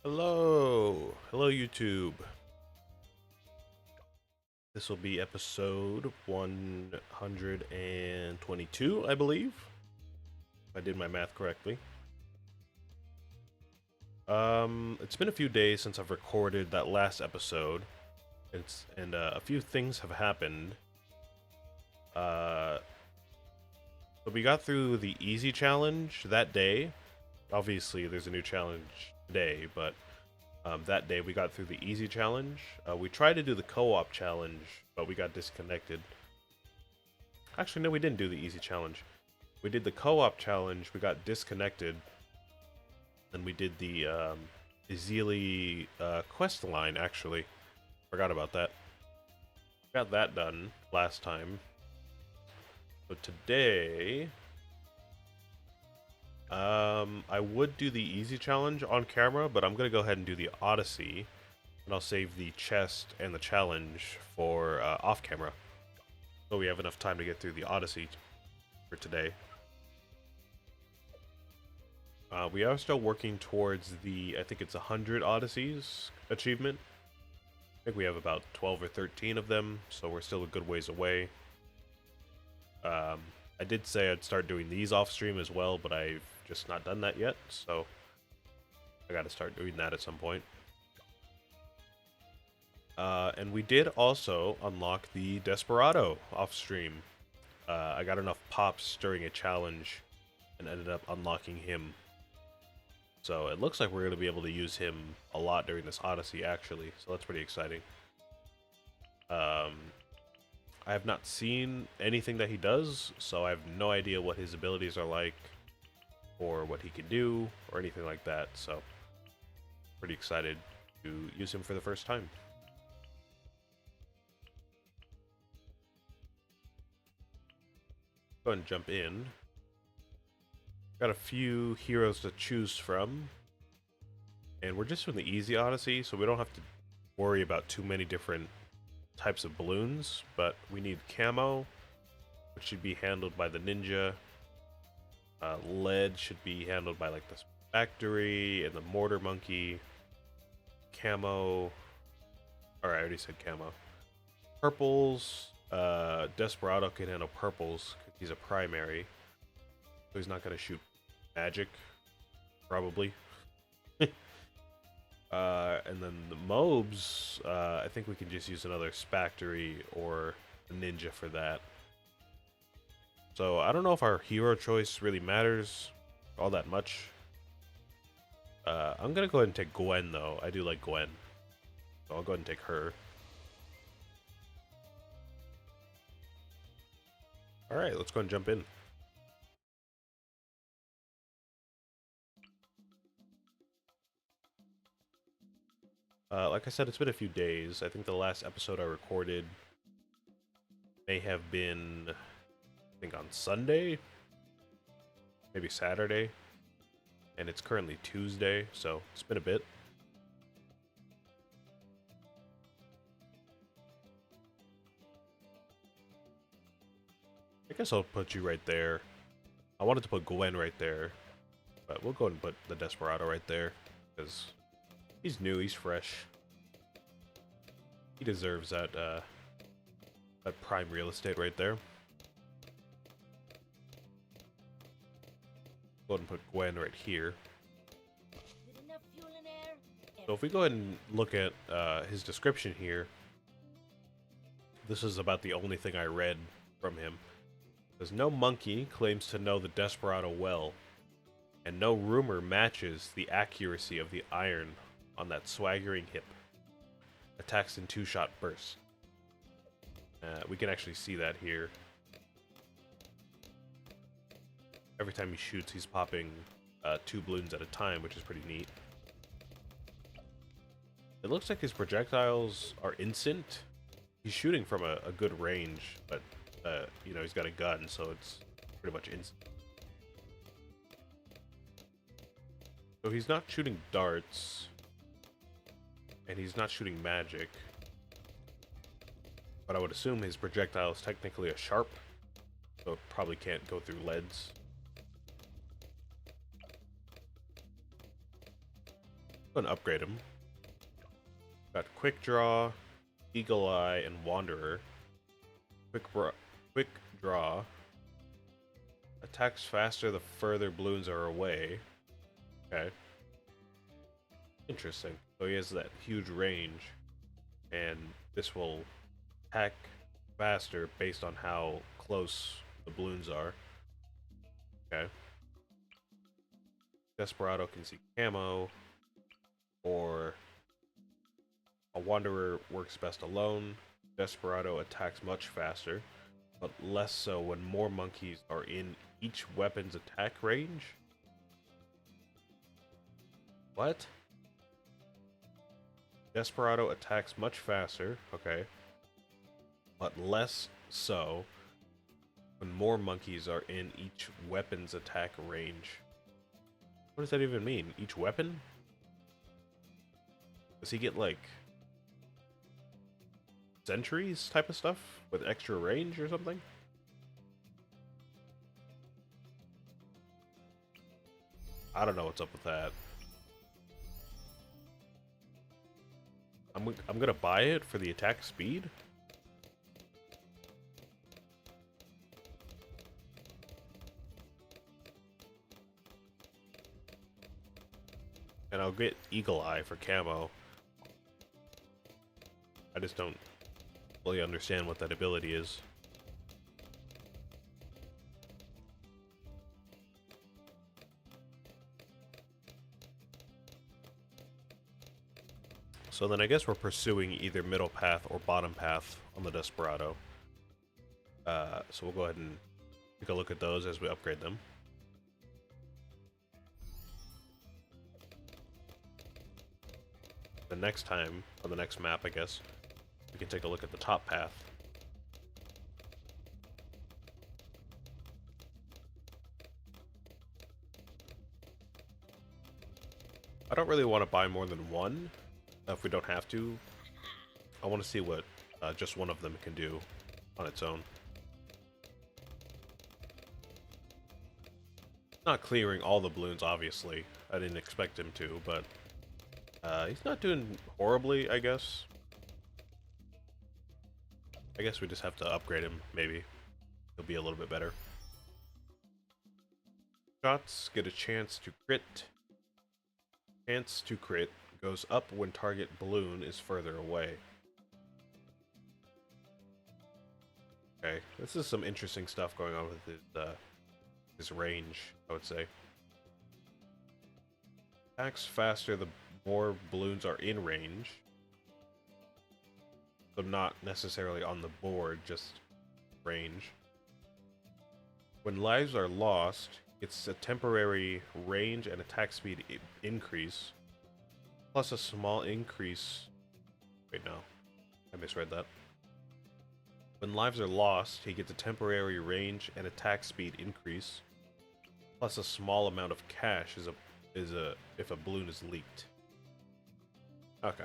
Hello YouTube. This will be episode 122, I believe, if I did my math correctly. It's been a few days since I've recorded that last episode, and a few things have happened. Uh, but we got through the easy challenge that day. Obviously, there's a new challenge today, but that day we got through the easy challenge. We tried to do the co-op challenge, but we got disconnected. Actually, no, we didn't do the easy challenge. We did the co-op challenge. We got disconnected. Then we did the Ezeli quest line. Actually, forgot about that. Got that done last time. So today, I would do the easy challenge on camera, but I'm gonna go ahead and do the Odyssey, and I'll save the chest and the challenge for off camera, so we have enough time to get through the Odyssey for today. We are still working towards the, I think it's 100 Odysseys achievement. I think we have about 12 or 13 of them, so we're still a good ways away. I did say I'd start doing these off stream as well, but I've just not done that yet, so I gotta start doing that at some point. And we did also unlock the Desperado off stream. I got enough pops during a challenge and ended up unlocking him. So it looks like we're going to be able to use him a lot during this Odyssey, actually. So that's pretty exciting. I have not seen anything that he does, so I have no idea what his abilities are like, or what he can do, or anything like that. So pretty excited to use him for the first time. Go ahead and jump in. Got a few heroes to choose from. And we're just doing the easy Odyssey, so we don't have to worry about too many different types of balloons. But we need camo, which should be handled by the ninja. Lead should be handled by like the factory and the mortar monkey. Camo. Alright, I already said camo. Purples. Desperado can handle purples because he's a primary. So he's not going to shoot magic, probably. And then the mobs, I think we can just use another Spactory or a ninja for that. So I don't know if our hero choice really matters all that much. I'm going to go ahead and take Gwen, though. I do like Gwen. So I'll go ahead and take her. Alright, let's go and jump in. Like I said, it's been a few days. I think the last episode I recorded may have been, I think, on Sunday, maybe Saturday, and it's currently Tuesday, so it's been a bit. I guess I'll put you right there. I wanted to put Gwen right there, but we'll go ahead and put the Desperado right there, because he's new, he's fresh. He deserves that, that prime real estate right there. Go ahead and put Gwen right here. So if we go ahead and look at his description here, this is about the only thing I read from him. It says, no monkey claims to know the Desperado well, and no rumor matches the accuracy of the iron on that swaggering hip. Attacks in two-shot bursts. We can actually see that here. Every time he shoots, he's popping 2 balloons at a time, which is pretty neat. It looks like his projectiles are instant. He's shooting from a good range, but you know, he's got a gun, so it's pretty much instant. So he's not shooting darts, and he's not shooting magic, but I would assume his projectile is technically a sharp, so it probably can't go through leads. Go and upgrade him. Got Quick Draw, Eagle Eye, and Wanderer. Quick Draw. Attacks faster the further Bloons are away. Okay. Interesting. So he has that huge range, and this will attack faster based on how close the Bloons are. Okay. Desperado can see camo, or a Wanderer works best alone. Desperado attacks much faster, but less so when more monkeys are in each weapon's attack range. What? Desperado attacks much faster, okay, but less so when more monkeys are in each weapon's attack range. What does that even mean? Each weapon? Does he get, like, sentries type of stuff with extra range or something? I don't know what's up with that. I'm gonna buy it for the attack speed. And I'll get Eagle Eye for camo. I just don't fully understand what that ability is. So then I guess we're pursuing either middle path or bottom path on the Desperado. So we'll go ahead and take a look at those as we upgrade them. The next time, on the next map, I guess, we can take a look at the top path. I don't really want to buy more than one, if we don't have to. I want to see what just one of them can do on its own. Not clearing all the Bloons, obviously. I didn't expect him to, but he's not doing horribly, I guess. I guess we just have to upgrade him, maybe. He'll be a little bit better. Shots get a chance to crit. Chance to crit goes up when target Bloon is further away. Okay, this is some interesting stuff going on with his range, I would say. Attacks faster the more Bloons are in range. So not necessarily on the board, just range. When lives are lost, it's a temporary range and attack speed increase, plus a small increase. Wait, no. I misread that. When lives are lost, he gets a temporary range and attack speed increase, plus a small amount of cash if a Bloon is leaked. Okay.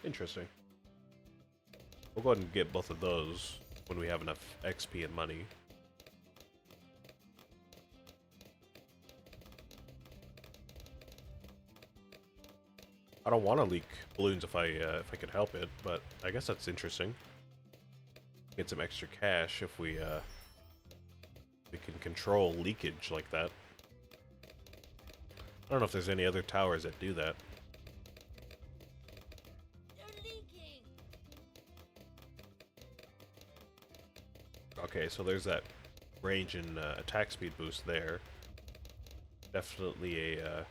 Interesting. We'll go ahead and get both of those when we have enough XP and money. I don't want to leak Bloons if I could help it, but I guess that's interesting. Get some extra cash if we can control leakage like that. I don't know if there's any other towers that do that. Okay, so there's that range and attack speed boost there. Definitely a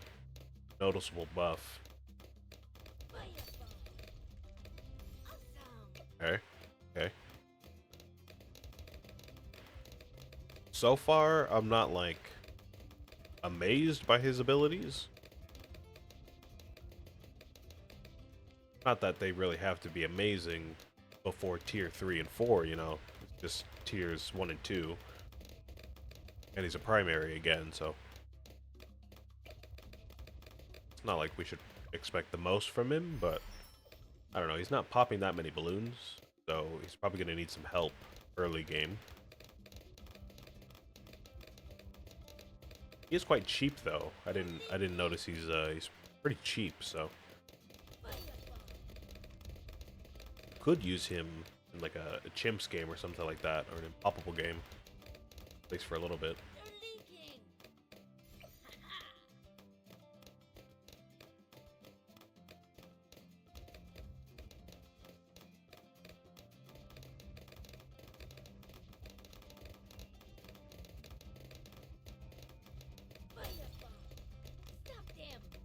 noticeable buff. Okay, okay. So far, I'm not, like, amazed by his abilities. Not that they really have to be amazing before tier 3 and 4, you know. It's just tiers 1 and 2. And he's a primary again, so it's not like we should expect the most from him, but I don't know, he's not popping that many balloons, so he's probably going to need some help early game. He is quite cheap though. I didn't notice he's pretty cheap, so could use him in like a chimps game or something like that, or an impoppable game, at least for a little bit.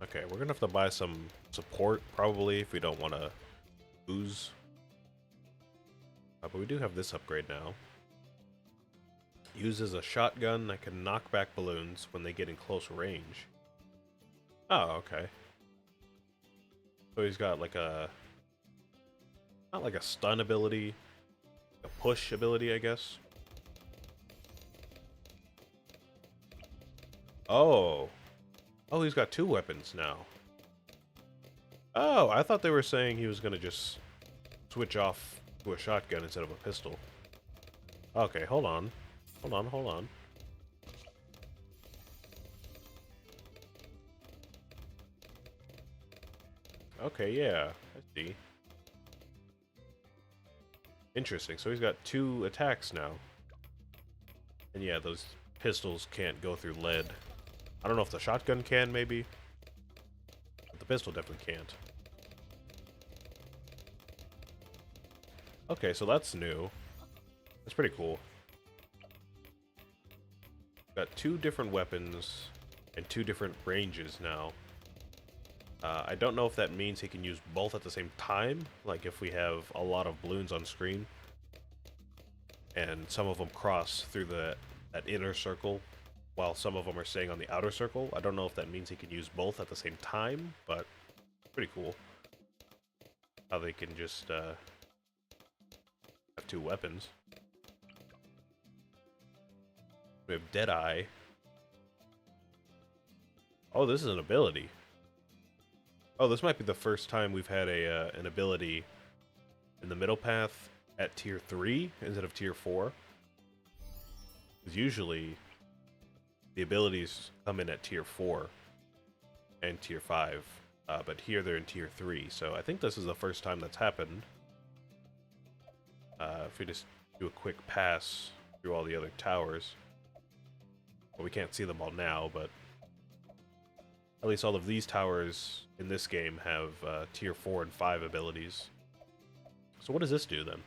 Okay, we're gonna have to buy some support probably if we don't want to lose. But we do have this upgrade now. Uses a shotgun that can knock back balloons when they get in close range. Oh, okay. So he's got like a, not like a stun ability, a push ability, I guess. Oh. Oh, he's got two weapons now. Oh, I thought they were saying he was gonna just switch off to a shotgun instead of a pistol. Okay, hold on. Hold on. Okay, yeah, I see. Interesting, so he's got two attacks now. And yeah, those pistols can't go through lead. I don't know if the shotgun can, maybe. But the pistol definitely can't. Okay, so that's new. That's pretty cool. Got two different weapons and two different ranges now. I don't know if that means he can use both at the same time, like if we have a lot of balloons on screen and some of them cross through that inner circle while some of them are staying on the outer circle. I don't know if that means he can use both at the same time, but pretty cool how they can just have two weapons. We have Deadeye. Oh, this is an ability. Oh, this might be the first time we've had an ability in the middle path at tier 3 instead of tier 4. Because usually the abilities come in at tier 4 and tier 5, but here they're in tier 3, so I think this is the first time that's happened. If we just do a quick pass through all the other towers. Well, we can't see them all now, but at least all of these towers in this game have tier 4 and 5 abilities. So what does this do then?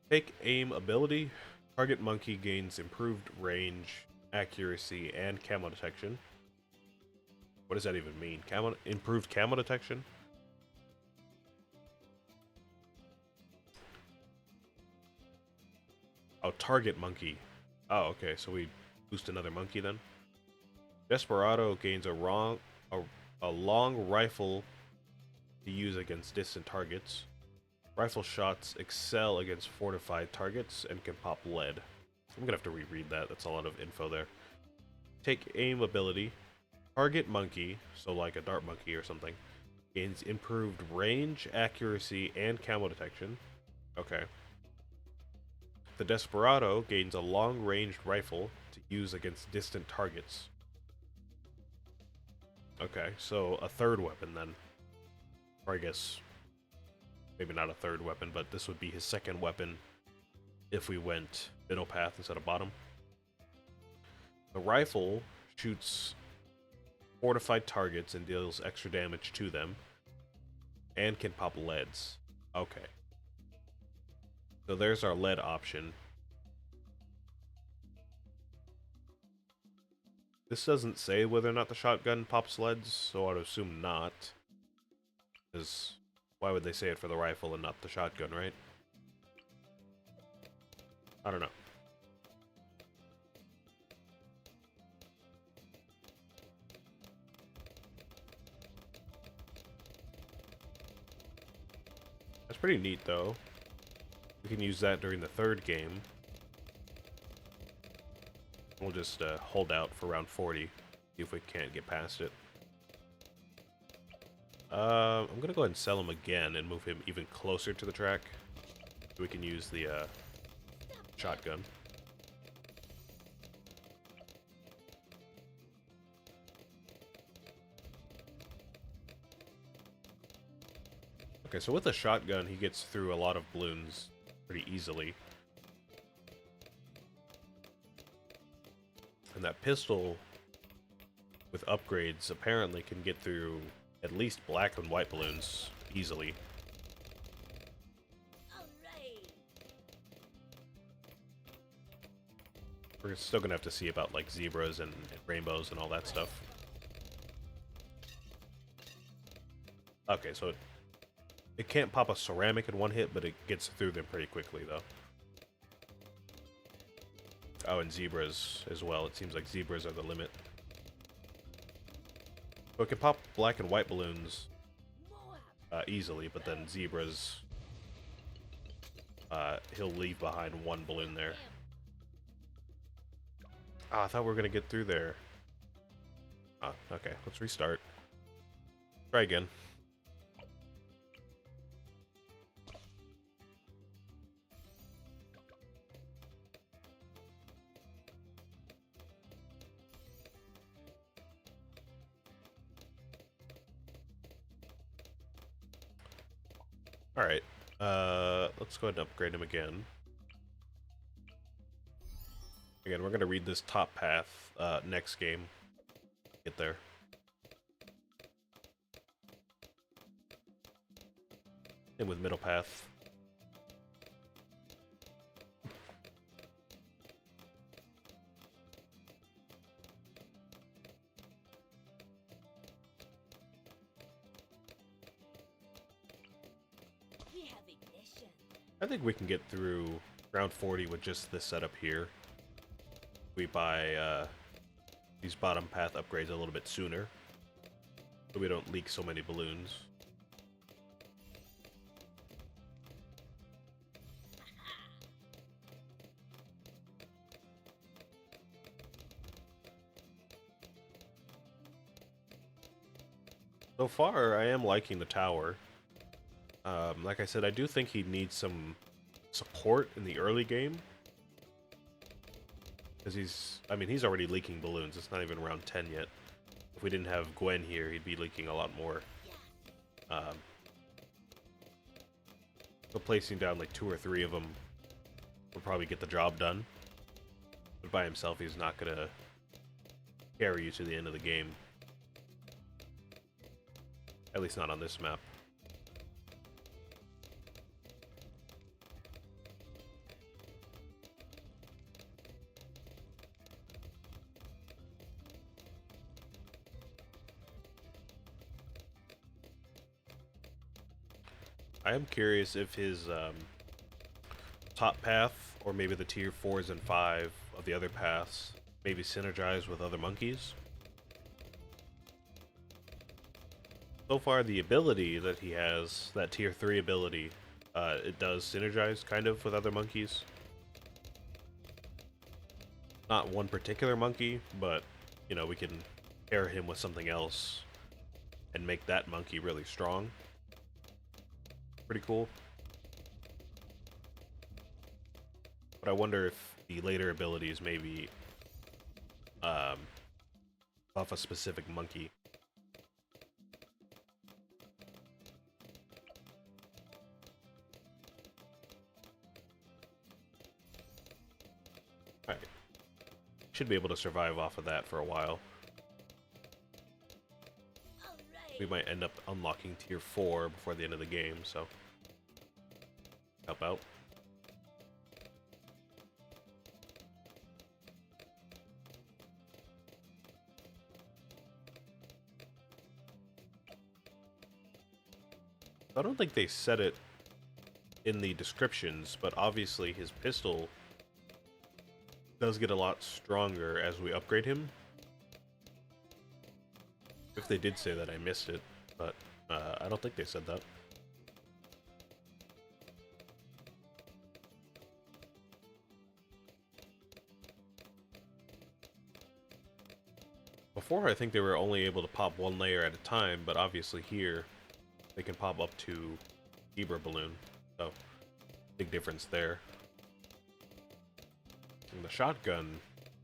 Take aim ability. Target monkey gains improved range, accuracy, and camo detection. What does that even mean? Improved camo detection? Oh, target monkey. Oh, okay, so we boost another monkey then. Desperado gains a long rifle to use against distant targets. Rifle shots excel against fortified targets and can pop lead. I'm gonna have to reread that. That's a lot of info there. Take aim ability. Target monkey, so like a dart monkey or something, gains improved range, accuracy, and camo detection. Okay. The Desperado gains a long-ranged rifle to use against distant targets. Okay, so a third weapon then. Or I guess, maybe not a third weapon, but this would be his second weapon if we went middle path instead of bottom. The rifle shoots fortified targets and deals extra damage to them, and can pop leads. Okay. So there's our lead option. This doesn't say whether or not the shotgun pops leads, so I'd assume not. Because why would they say it for the rifle and not the shotgun, right? I don't know. That's pretty neat, though. We can use that during the third game. We'll just hold out for round 40, see if we can't get past it. I'm gonna go ahead and sell him again and move him even closer to the track. We can use the shotgun. Okay, so with a shotgun, he gets through a lot of balloons pretty easily. And that pistol, with upgrades, apparently can get through at least black and white balloons easily. We're still gonna have to see about like zebras and rainbows and all that stuff. Okay, so it can't pop a ceramic in one hit, but it gets through them pretty quickly, though. Oh, and zebras as well. It seems like zebras are the limit. So it can pop black and white balloons easily, but then zebras, he'll leave behind one balloon there. Ah, I thought we were going to get through there. Ah, okay. Let's restart. Try again. Alright. Let's go ahead and upgrade him again. Again, we're going to read this top path next game. Get there. And with middle path. I think we can get through round 40 with just this setup here. We buy these bottom path upgrades a little bit sooner, so we don't leak so many balloons. So far, I am liking the tower. Like I said, I do think he needs some support in the early game. Because he's already leaking balloons. It's not even round 10 yet. If we didn't have Gwen here, he'd be leaking a lot more. So placing down like 2 or 3 of them will probably get the job done. But by himself, he's not going to carry you to the end of the game. At least not on this map. I am curious if his top path, or maybe the tier 4s and 5 of the other paths, maybe synergize with other monkeys. So far, the ability that he has, that tier 3 ability, it does synergize kind of with other monkeys. Not one particular monkey, but, you know, we can pair him with something else and make that monkey really strong. Pretty cool. But I wonder if the later abilities maybe buff a specific monkey. Alright. Should be able to survive off of that for a while. We might end up unlocking tier 4 before the end of the game, so help out. I don't think they said it in the descriptions, but obviously his pistol does get a lot stronger as we upgrade him. If they did say that, I missed it, but I don't think they said that. Before, I think they were only able to pop 1 layer at a time, but obviously here, they can pop up to Zebra Balloon, so Big difference there. And the shotgun,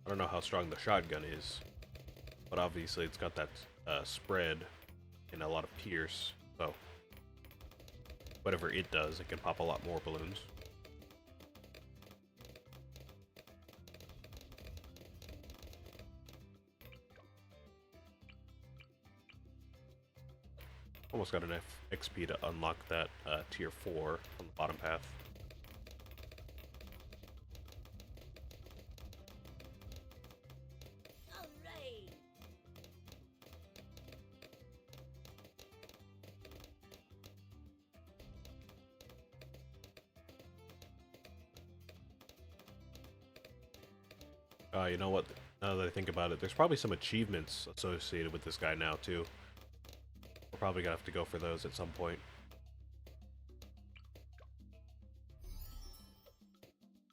I don't know how strong the shotgun is, but obviously it's got that spread and a lot of pierce, so whatever it does, it can pop a lot more balloons. Almost got enough XP to unlock that tier 4 on the bottom path. You know what? Now that I think about it, there's probably some achievements associated with this guy now, too. We're probably gonna have to go for those at some point.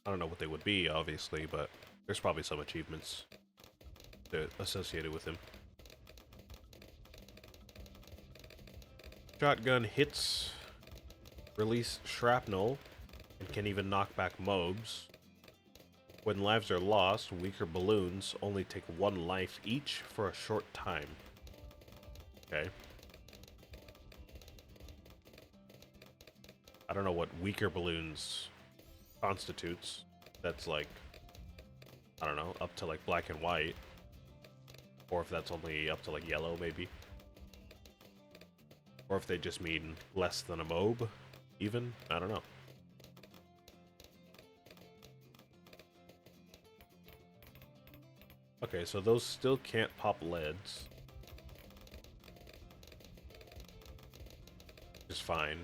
I don't know what they would be, obviously, but there's probably some achievements associated with him. Shotgun hits, release shrapnel, and can even knock back mobs. When lives are lost, weaker balloons only take 1 life each for a short time. Okay. I don't know what weaker balloons constitutes. That's like, I don't know, up to like black and white. Or if that's only up to like yellow, maybe. Or if they just mean less than a mob, even. I don't know. Okay, so those still can't pop leads. Which is fine.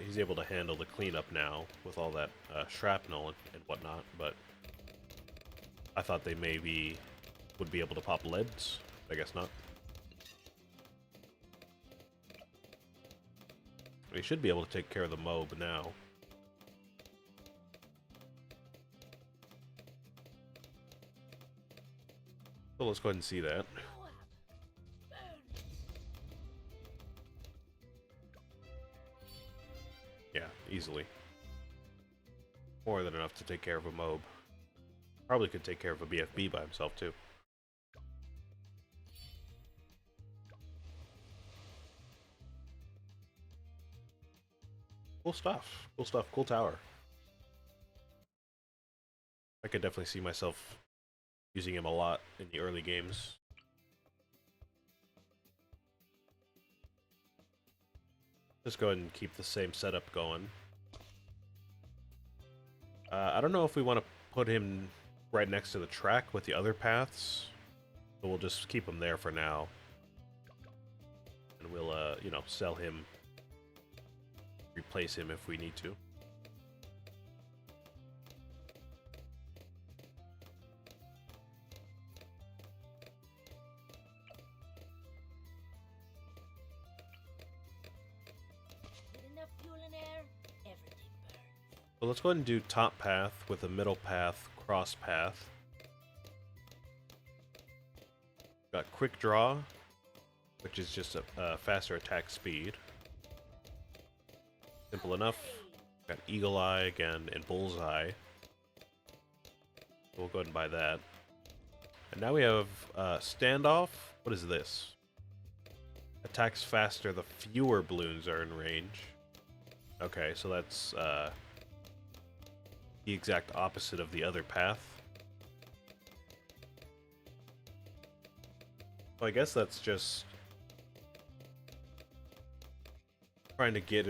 He's able to handle the cleanup now with all that shrapnel and whatnot, but I thought they maybe would be able to pop leads. I guess not. We should be able to take care of the mob now. So let's go ahead and see that. Yeah, easily. More than enough to take care of a mob. Probably could take care of a BFB by himself, too. Cool stuff. Cool stuff. Cool tower. I could definitely see myself using him a lot in the early games. Just go ahead and keep the same setup going. I don't know if we want to put him right next to the track with the other paths, so we'll just keep him there for now. And we'll, you know, sell him, replace him if we need to. So let's go ahead and do top path with a middle path, cross path. Got quick draw, which is just a faster attack speed. Simple enough. Got eagle eye again and bullseye. We'll go ahead and buy that. And now we have standoff. What is this? Attacks faster the fewer balloons are in range. Okay, so that's the exact opposite of the other path. So I guess that's just trying to get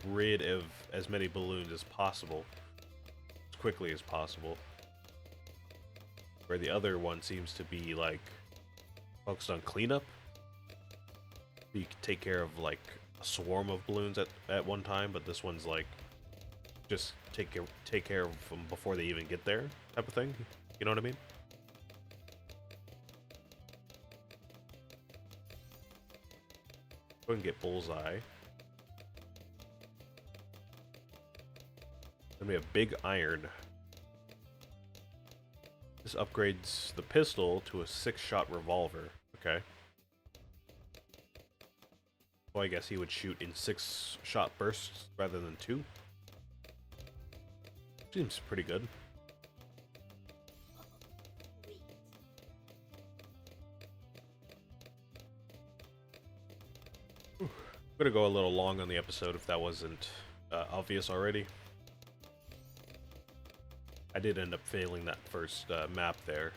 rid of as many balloons as possible, as quickly as possible. Where the other one seems to be like focused on cleanup. You can take care of like a swarm of balloons at one time, but this one's like just take care of them before they even get there, type of thing. You know what I mean? Go ahead and get bullseye. Then we have big iron. This upgrades the pistol to a 6-shot revolver. Okay. Well, I guess he would shoot in 6-shot bursts rather than 2. Seems pretty good. I'm gonna go a little long on the episode if that wasn't obvious already. I did end up failing that first map there.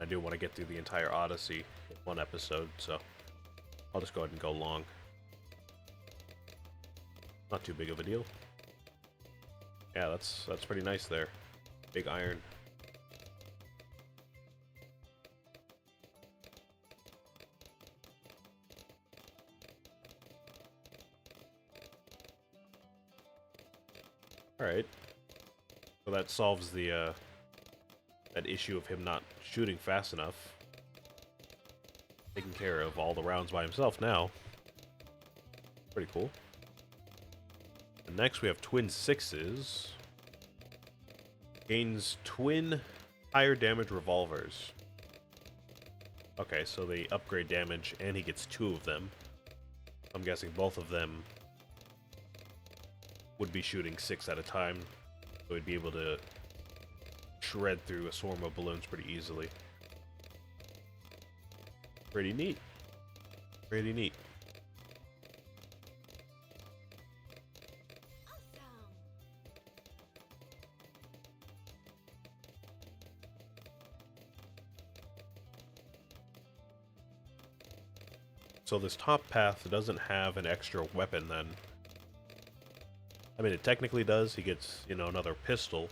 I do want to get through the entire Odyssey in one episode, so I'll just go ahead and go long. Not too big of a deal. Yeah, that's pretty nice there. Big iron. Alright. So that solves the that issue of him not shooting fast enough. Taking care of all the rounds by himself now. Pretty cool. And next we have twin sixes. Gains twin higher damage revolvers. Okay, so they upgrade damage and he gets 2 of them. I'm guessing both of them would be shooting 6 at a time. So he'd be able to shred through a swarm of balloons pretty easily. Pretty neat. Pretty neat. So this top path doesn't have an extra weapon then. I mean, it technically does. He gets, you know, another pistol.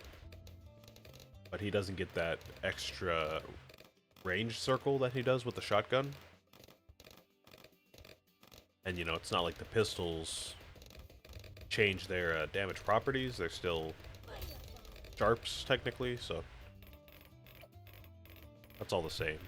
But he doesn't get that extra range circle that he does with the shotgun. And, you know, it's not like the pistols change their damage properties. They're still sharps, technically, so that's all the same.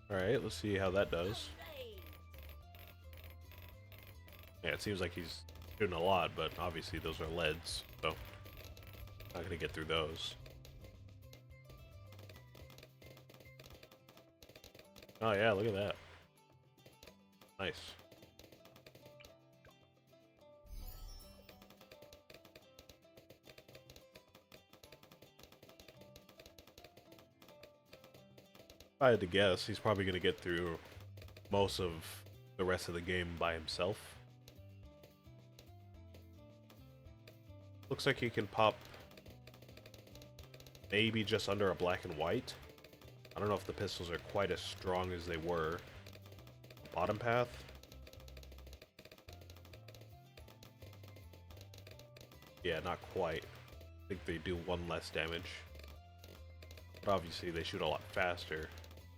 Alright, let's see how that does. Yeah, it seems like he's doing a lot, but obviously those are leads, so not gonna get through those. Oh yeah, look at that. Nice. If I had to guess, he's probably gonna get through most of the rest of the game by himself. Looks like he can pop maybe just under a black and white. I don't know if the pistols are quite as strong as they were. Bottom path. Yeah, not quite. I think they do 1 less damage. But obviously they shoot a lot faster,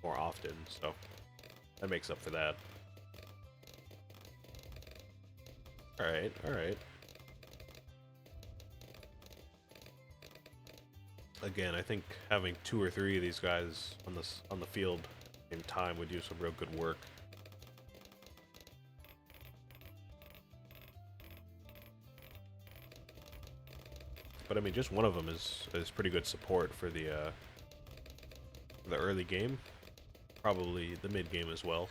more often, so that makes up for that. Alright, alright. Again, I think having 2 or 3 of these guys on the field at the same time would do some real good work. But I mean, just one of them is pretty good support for the early game, probably the mid game as well.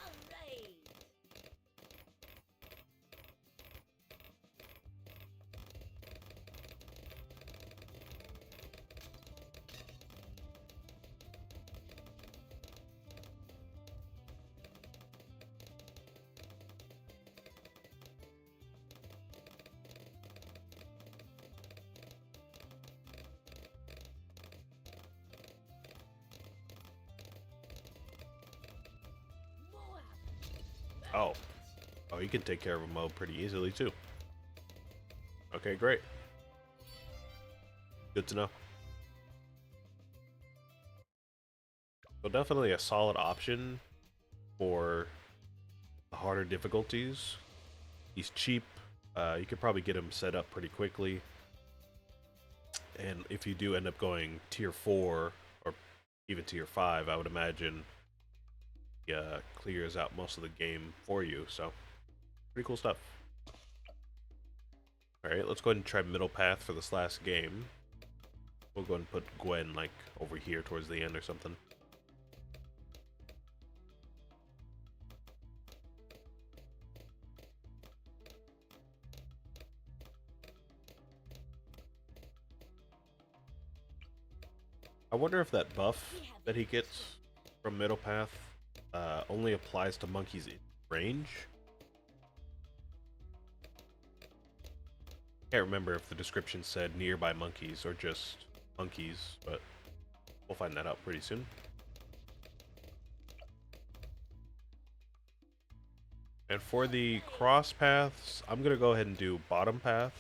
Oh. Oh, you can take care of a mob pretty easily, too. Okay, great. Good to know. So definitely a solid option for the harder difficulties. He's cheap. You could probably get him set up pretty quickly. And if you do end up going tier 4 or even tier 5, I would imagine clears out most of the game for you, so pretty cool stuff. Alright, let's go ahead and try middle path for this last game. We'll go and put Gwen, like, over here towards the end or something. I wonder if that buff that he gets from Middle Path only applies to monkeys in range. Can't remember if the description said nearby monkeys or just monkeys, but we'll find that out pretty soon. And for the cross paths, I'm gonna go ahead and do bottom path,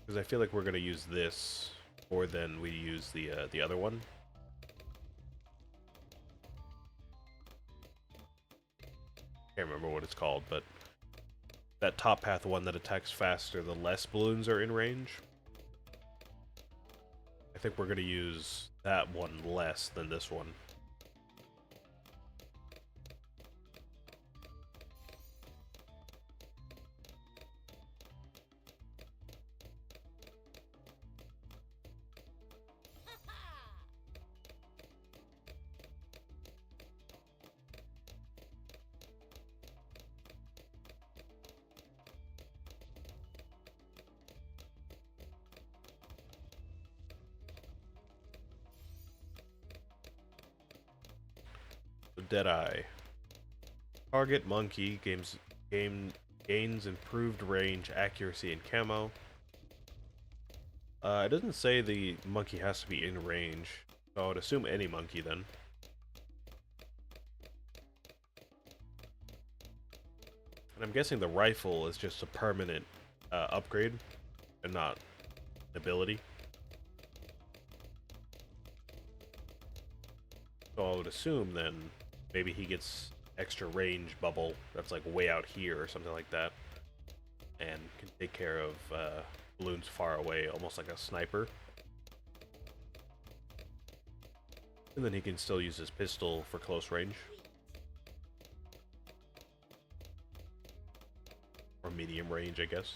because I feel like we're gonna use this more than we use the other one. Can't remember what it's called, but that top path one that attacks faster the less balloons are in range. I think we're gonna use that one less than this one. Deadeye. Target monkey gains improved range, accuracy, and camo. It doesn't say the monkey has to be in range, so I would assume any monkey then. And I'm guessing the rifle is just a permanent upgrade and not an ability. So I would assume then maybe he gets extra range bubble that's like way out here or something like that, and can take care of balloons far away, almost like a sniper. And then he can still use his pistol for close range. Or medium range, I guess.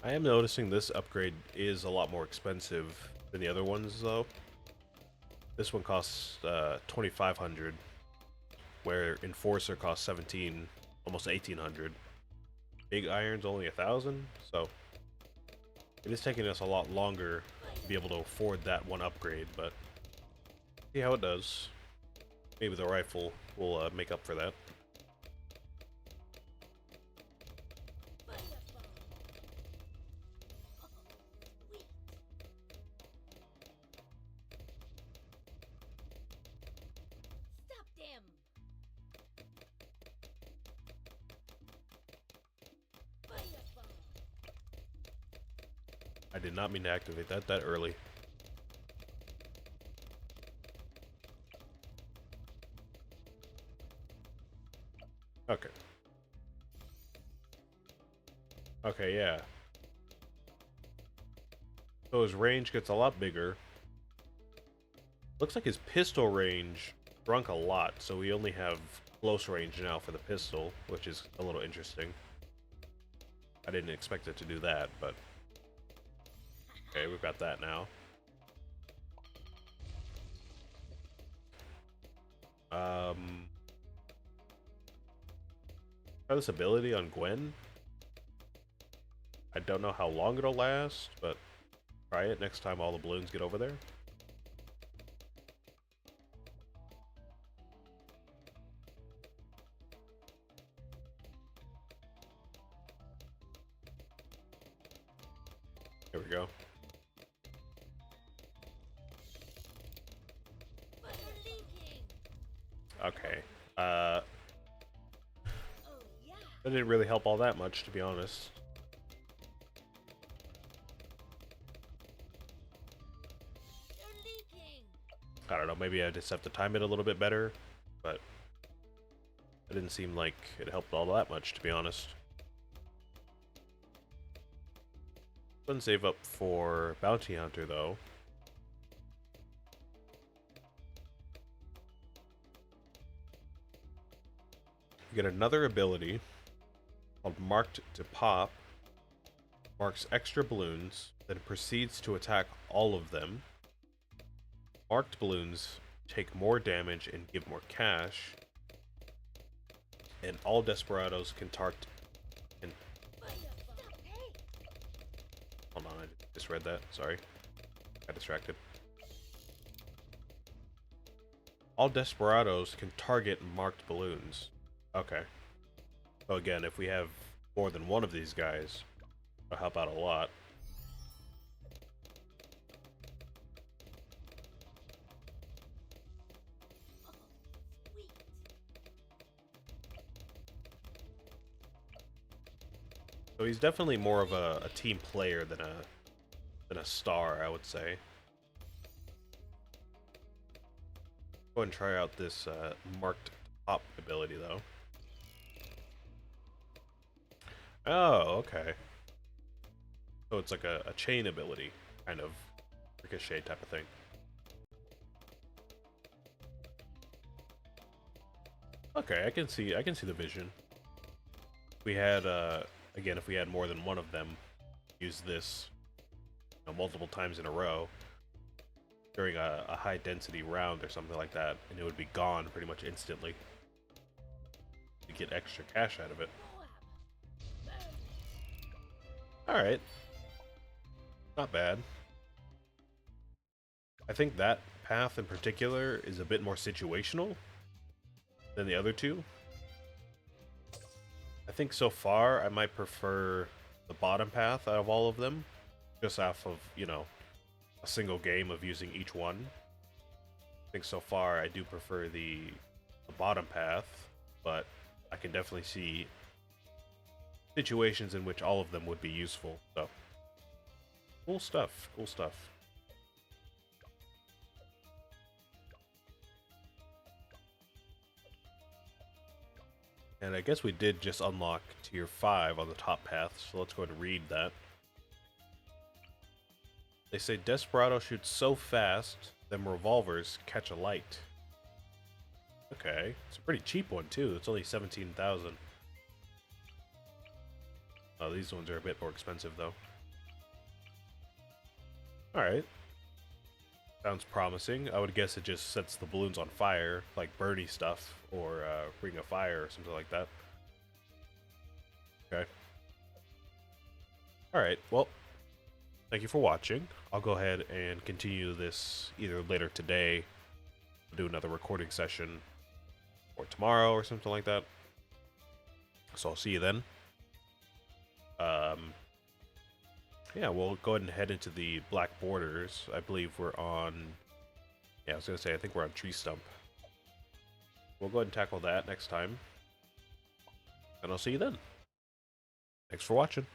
I am noticing this upgrade is a lot more expensive than the other ones, though. This one costs 2,500, where Enforcer costs 17, almost 1,800. Big Iron's only 1,000, so it is taking us a lot longer to be able to afford that one upgrade, but see how it does. Maybe the rifle will make up for that. I did not mean to activate that early. Okay. Okay, yeah. So his range gets a lot bigger. Looks like his pistol range shrunk a lot, so we only have close range now for the pistol, which is a little interesting. I didn't expect it to do that, but okay, we've got that now. Try this ability on Gwen. I don't know how long it'll last, but try it next time all the balloons get over there. Here we go. Okay. That didn't really help all that much, to be honest. I don't know, maybe I just have to time it a little bit better, but it didn't seem like it helped all that much, to be honest. Go ahead and save up for Bounty Hunter, though. You get another ability called Marked to Pop. Marks extra balloons, then proceeds to attack all of them. Marked balloons take more damage and give more cash. And all desperados can target. Hold on, I just read that. Sorry. Got distracted. All desperados can target marked balloons. Okay. So again, if we have more than one of these guys, it'll help out a lot. So he's definitely more of a team player than a star, I would say. Go ahead and try out this marked pop ability, though. Oh, okay. So it's like a chain ability, kind of ricochet type of thing. Okay, I can see the vision. We had again, if we had more than one of them use this, you know, multiple times in a row during a high density round or something like that, and it would be gone pretty much instantly. You get extra cash out of it. Alright. Not bad. I think that path in particular is a bit more situational than the other two. I think so far I might prefer the bottom path out of all of them, just off of, you know, a single game of using each one. I think so far I do prefer the bottom path, but I can definitely see situations in which all of them would be useful. So, cool stuff, cool stuff. And I guess we did just unlock tier 5 on the top path, so let's go ahead and read that. They say Desperado shoots so fast, them revolvers catch a light. Okay, it's a pretty cheap one too, it's only 17,000. Oh, these ones are a bit more expensive though. Alright. Sounds promising. I would guess it just sets the balloons on fire, like Birdie stuff, or Ring of Fire or something like that. Okay. Alright, well, thank you for watching. I'll go ahead and continue this either later today, do another recording session, or tomorrow or something like that. So I'll see you then. Yeah, we'll go ahead and head into the Black Borders. I believe we're on... Yeah, I was going to say, I think we're on Tree Stump. We'll go ahead and tackle that next time. And I'll see you then. Thanks for watching.